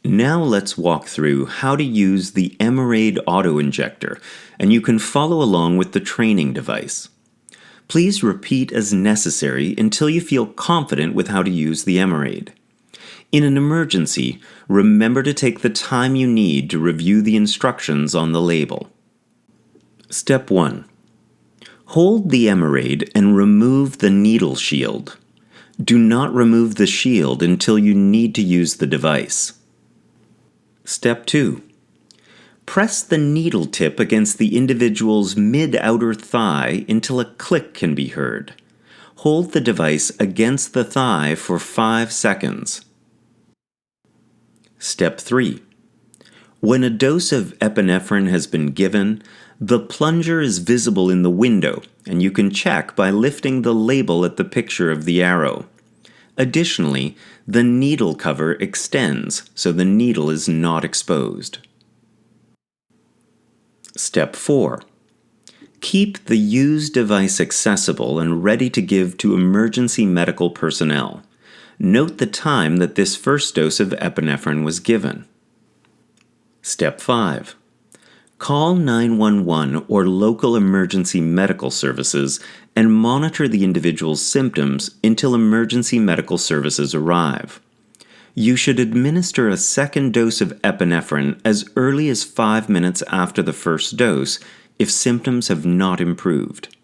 Now let's walk through how to use the Emerade auto-injector, and you can follow along with the training device. Please repeat as necessary until you feel confident with how to use the Emerade. In an emergency, remember to take the time you need to review the instructions on the label. Step 1. Hold the Emerade and remove the needle shield. Do not remove the shield until you need to use the device. Step 2. Press the needle tip against the individual's mid-outer thigh until a click can be heard. Hold the device against the thigh for 5 seconds. Step 3. When a dose of epinephrine has been given, the plunger is visible in the window, and you can check by lifting the label at the picture of the arrow. Additionally, the needle cover extends, so the needle is not exposed. Step 4. Keep the used device accessible and ready to give to emergency medical personnel. Note the time that this first dose of epinephrine was given. Step 5. Call 911 or local emergency medical services and monitor the individual's symptoms until emergency medical services arrive. You should administer a second dose of epinephrine as early as 5 minutes after the first dose if symptoms have not improved.